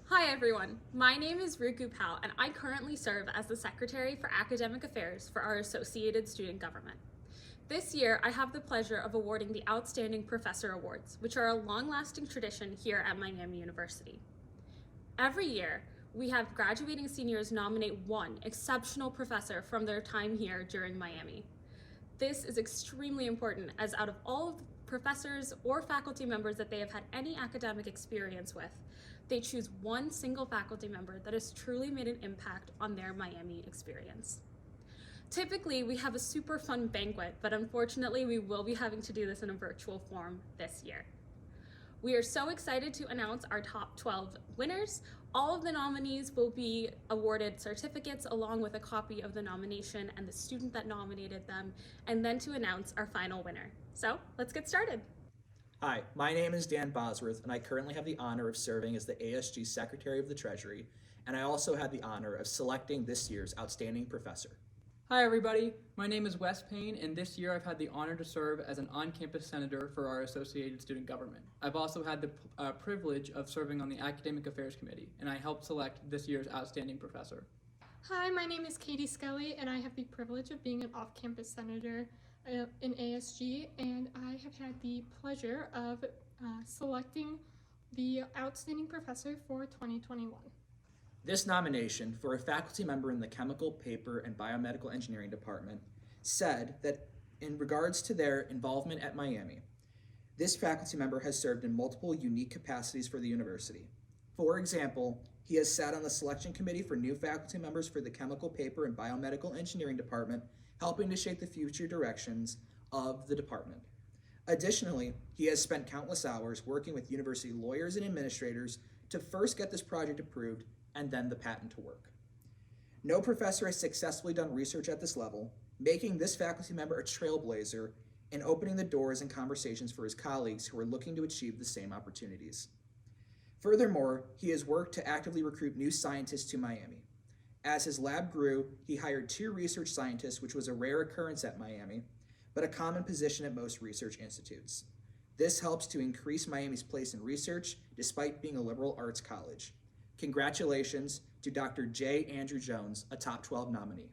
Hi everyone, my name is Ruku Pal and I currently serve as the Secretary for Academic Affairs for our Associated Student Government. This year, I have the pleasure of awarding the Outstanding Professor Awards, which are a long-lasting tradition here at Miami University. Every year, we have graduating seniors nominate one exceptional professor from their time here during Miami. This is extremely important as out of all of the professors or faculty members that they have had any academic experience with, they choose one single faculty member that has truly made an impact on their Miami experience. Typically, we have a super fun banquet, but unfortunately, we will be having to do this in a virtual form this year. We are so excited to announce our top 12 winners. All of the nominees will be awarded certificates along with a copy of the nomination and the student that nominated them, and then to announce our final winner. So let's get started. Hi, my name is Dan Bosworth, and I currently have the honor of serving as the ASG Secretary of the Treasury, and I also had the honor of selecting this year's Outstanding Professor. Hi everybody, my name is Wes Payne, and this year I've had the honor to serve as an on-campus senator for our Associated Student Government. I've also had the privilege of serving on the Academic Affairs Committee, and I helped select this year's Outstanding Professor. Hi, my name is Katie Scully, and I have the privilege of being an off-campus senator in ASG, and I have had the pleasure of selecting the Outstanding Professor for 2021. This nomination for a faculty member in the Chemical, Paper, and Biomedical Engineering Department said that in regards to their involvement at Miami, this faculty member has served in multiple unique capacities for the university. For example, he has sat on the selection committee for new faculty members for the Chemical, Paper, and Biomedical Engineering Department, helping to shape the future directions of the department. Additionally, he has spent countless hours working with university lawyers and administrators to first get this project approved and then the patent to work. No professor has successfully done research at this level, making this faculty member a trailblazer and opening the doors and conversations for his colleagues who are looking to achieve the same opportunities. Furthermore, he has worked to actively recruit new scientists to Miami. As his lab grew, he hired 2 research scientists, which was a rare occurrence at Miami, but a common position at most research institutes. This helps to increase Miami's place in research despite being a liberal arts college. Congratulations to Dr. J. Andrew Jones, a top 12 nominee.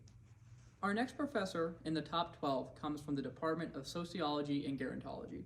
Our next professor in the top 12 comes from the Department of Sociology and Gerontology.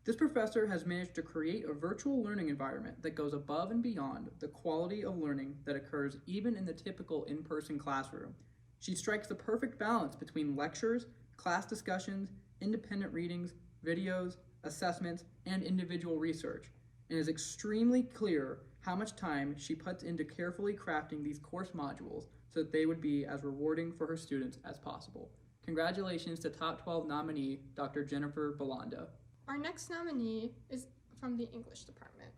This professor has managed to create a virtual learning environment that goes above and beyond the quality of learning that occurs even in the typical in-person classroom. She strikes the perfect balance between lectures, class discussions, independent readings, videos, assessments, and individual research, and is extremely clear how much time she puts into carefully crafting these course modules so that they would be as rewarding for her students as possible. Congratulations to top 12 nominee, Dr. Jennifer Belanda. Our next nominee is from the English department.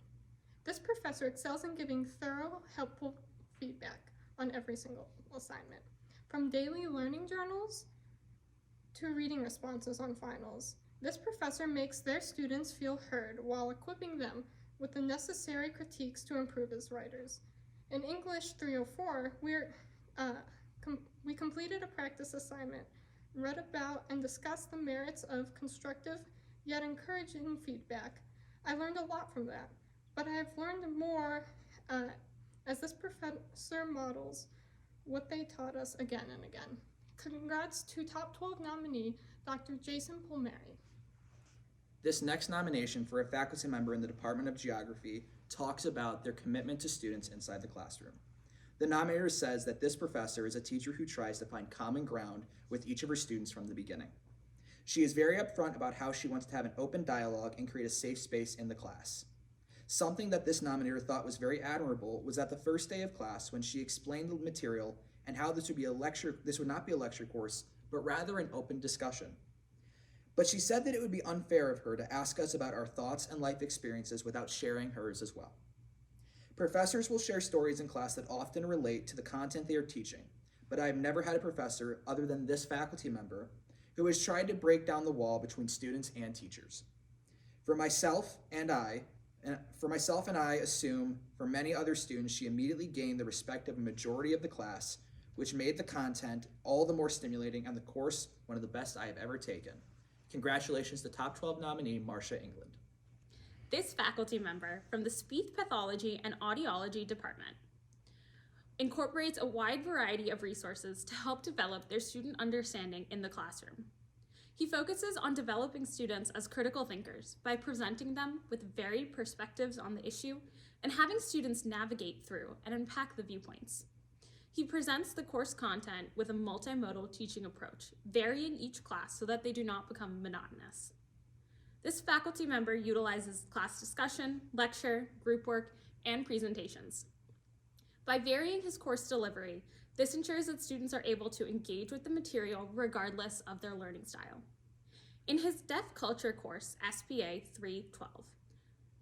This professor excels in giving thorough, helpful feedback on every single assignment, from daily learning journals to reading responses on finals. This professor makes their students feel heard while equipping them with the necessary critiques to improve as writers. In English 304, we completed a practice assignment, read about and discussed the merits of constructive yet encouraging feedback. I learned a lot from that, but I have learned more as this professor models what they taught us again and again. Congrats to top 12 nominee, Dr. Jason Pulmary. This next nomination for a faculty member in the Department of Geography talks about their commitment to students inside the classroom. The nominator says that this professor is a teacher who tries to find common ground with each of her students from the beginning. She is very upfront about how she wants to have an open dialogue and create a safe space in the class. Something that this nominator thought was very admirable was at the first day of class when she explained the material and how this would not be a lecture course, but rather an open discussion. But she said that it would be unfair of her to ask us about our thoughts and life experiences without sharing hers as well. Professors will share stories in class that often relate to the content they are teaching, but I have never had a professor other than this faculty member who has tried to break down the wall between students and teachers. For myself and I assume for many other students, she immediately gained the respect of a majority of the class, which made the content all the more stimulating and the course one of the best I have ever taken. Congratulations to top 12 nominee, Marcia England. This faculty member from the Speech Pathology and Audiology Department incorporates a wide variety of resources to help develop their student understanding in the classroom. He focuses on developing students as critical thinkers by presenting them with varied perspectives on the issue and having students navigate through and unpack the viewpoints. He presents the course content with a multimodal teaching approach, varying each class so that they do not become monotonous. This faculty member utilizes class discussion, lecture, group work, and presentations. By varying his course delivery, this ensures that students are able to engage with the material regardless of their learning style. In his Deaf Culture course, SPA 312,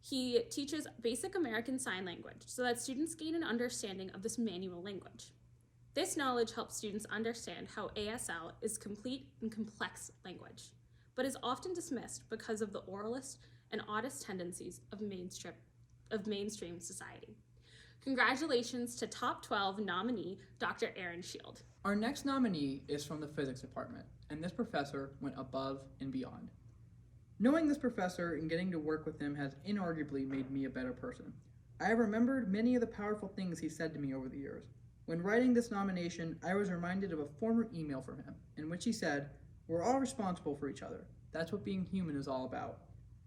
he teaches basic American Sign Language so that students gain an understanding of this manual language. This knowledge helps students understand how ASL is complete and complex language, but is often dismissed because of the oralist and oddest tendencies of mainstream society. Congratulations to Top 12 nominee, Dr. Aaron Shield. Our next nominee is from the physics department, and this professor went above and beyond. Knowing this professor and getting to work with him has inarguably made me a better person. I have remembered many of the powerful things he said to me over the years. When writing this nomination, I was reminded of a former email from him, in which he said, "We're all responsible for each other. That's what being human is all about."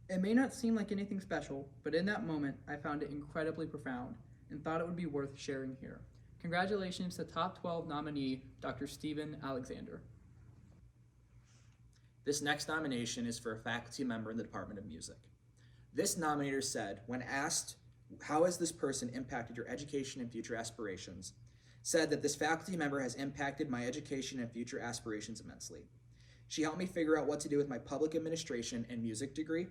It may not seem like anything special, but in that moment, I found it incredibly profound and thought it would be worth sharing here. Congratulations to Top 12 nominee, Dr. Stephen Alexander. This next nomination is for a faculty member in the Department of Music. This nominator said, when asked, how has this person impacted your education and future aspirations, said that this faculty member has impacted my education and future aspirations immensely. She helped me figure out what to do with my public administration and music degree.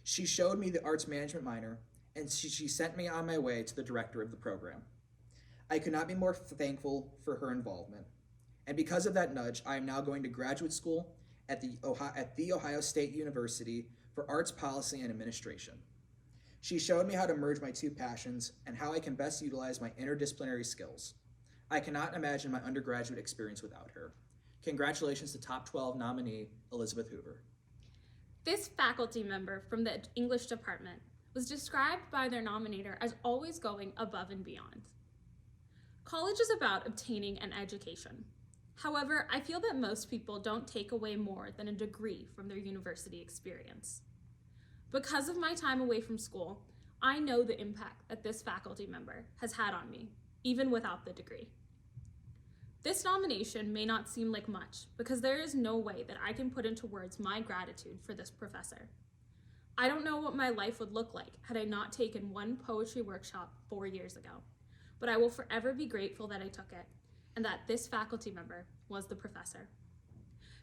She showed me the arts management minor, and she sent me on my way to the director of the program. I could not be more thankful for her involvement. And because of that nudge, I am now going to graduate school at the Ohio State University for Arts Policy and Administration. She showed me how to merge my two passions and how I can best utilize my interdisciplinary skills. I cannot imagine my undergraduate experience without her. Congratulations to Top 12 nominee, Elizabeth Hoover. This faculty member from the English department was described by their nominator as always going above and beyond. College is about obtaining an education. However, I feel that most people don't take away more than a degree from their university experience. Because of my time away from school, I know the impact that this faculty member has had on me, even without the degree. This nomination may not seem like much because there is no way that I can put into words my gratitude for this professor. I don't know what my life would look like had I not taken one poetry workshop 4 years ago, but I will forever be grateful that I took it and that this faculty member was the professor.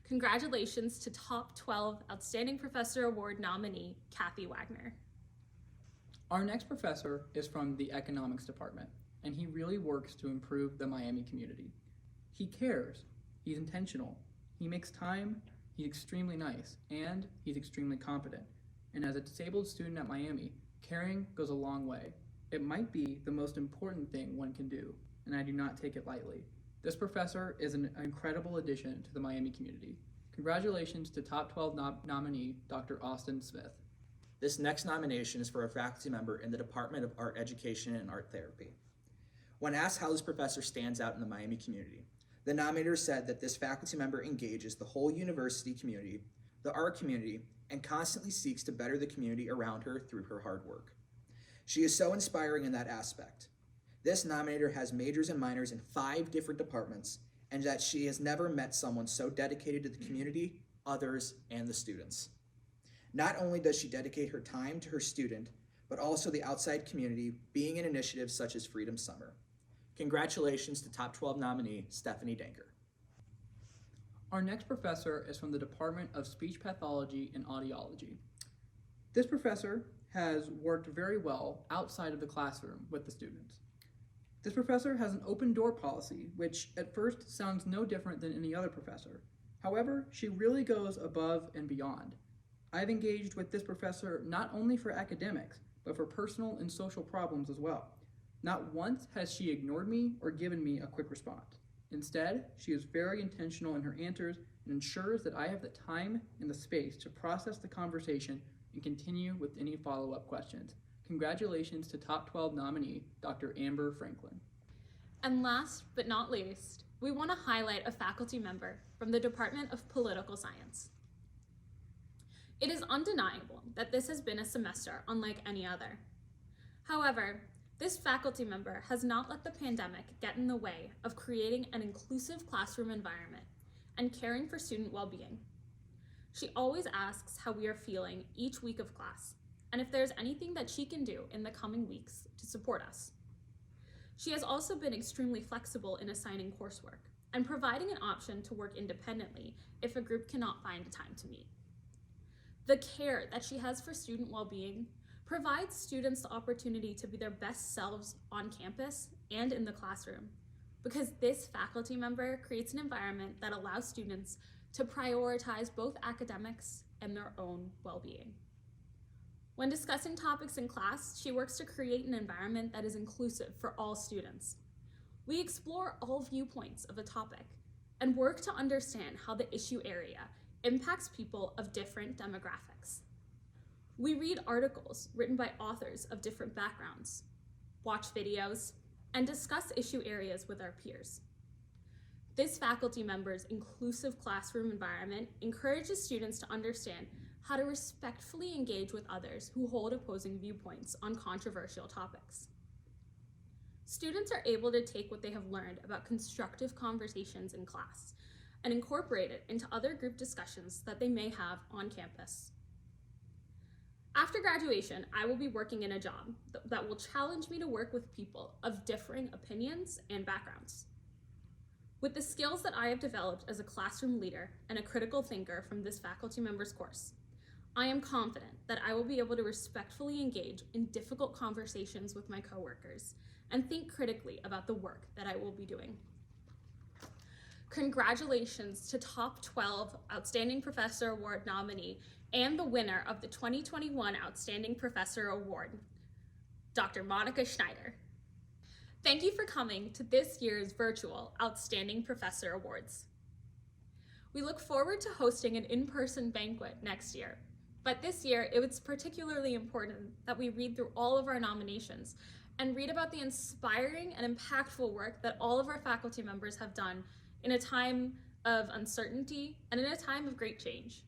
Congratulations to Top 12 Outstanding Professor Award nominee, Kathy Wagner. Our next professor is from the economics department, and he really works to improve the Miami community. He cares, he's intentional, he makes time, he's extremely nice, and he's extremely competent. And as a disabled student at Miami, caring goes a long way. It might be the most important thing one can do, and I do not take it lightly. This professor is an incredible addition to the Miami community. Congratulations to Top 12 nominee, Dr. Austin Smith. This next nomination is for a faculty member in the Department of Art Education and Art Therapy. When asked how this professor stands out in the Miami community, the nominator said that this faculty member engages the whole university community, the art community, and constantly seeks to better the community around her through her hard work. She is so inspiring in that aspect. This nominator has majors and minors in 5 different departments, and that she has never met someone so dedicated to the community, others, and the students. Not only does she dedicate her time to her student, but also the outside community, being in initiatives such as Freedom Summer. Congratulations to Top 12 nominee, Stephanie Danker. Our next professor is from the Department of Speech Pathology and Audiology. This professor has worked very well outside of the classroom with the students. This professor has an open door policy, which at first sounds no different than any other professor. However, she really goes above and beyond. I've engaged with this professor not only for academics, but for personal and social problems as well. Not once has she ignored me or given me a quick response. Instead, she is very intentional in her answers and ensures that I have the time and the space to process the conversation and continue with any follow-up questions. Congratulations to Top 12 nominee, Dr. Amber Franklin. And last but not least, we want to highlight a faculty member from the Department of Political Science. It is undeniable that this has been a semester unlike any other. However, this faculty member has not let the pandemic get in the way of creating an inclusive classroom environment and caring for student well-being. She always asks how we are feeling each week of class, and if there's anything that she can do in the coming weeks to support us. She has also been extremely flexible in assigning coursework and providing an option to work independently if a group cannot find a time to meet. The care that she has for student well-being provides students the opportunity to be their best selves on campus and in the classroom, because this faculty member creates an environment that allows students to prioritize both academics and their own well-being. When discussing topics in class, she works to create an environment that is inclusive for all students. We explore all viewpoints of a topic and work to understand how the issue area impacts people of different demographics. We read articles written by authors of different backgrounds, watch videos, and discuss issue areas with our peers. This faculty member's inclusive classroom environment encourages students to understand how to respectfully engage with others who hold opposing viewpoints on controversial topics. Students are able to take what they have learned about constructive conversations in class and incorporate it into other group discussions that they may have on campus. After graduation, I will be working in a job that will challenge me to work with people of differing opinions and backgrounds. With the skills that I have developed as a classroom leader and a critical thinker from this faculty member's course, I am confident that I will be able to respectfully engage in difficult conversations with my coworkers and think critically about the work that I will be doing. Congratulations to Top 12 Outstanding Professor Award nominee and the winner of the 2021 Outstanding Professor Award, Dr. Monica Schneider. Thank you for coming to this year's virtual Outstanding Professor Awards. We look forward to hosting an in-person banquet next year, but this year it was particularly important that we read through all of our nominations and read about the inspiring and impactful work that all of our faculty members have done in a time of uncertainty and in a time of great change.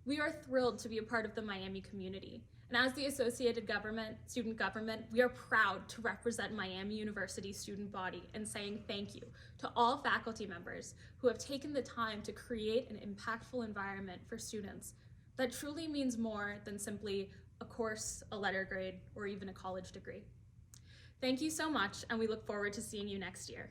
We are thrilled to be a part of the Miami community, and as the Associated Student Government, we are proud to represent Miami University student body in saying thank you to all faculty members who have taken the time to create an impactful environment for students that truly means more than simply a course, a letter grade, or even a college degree. Thank you so much, and we look forward to seeing you next year.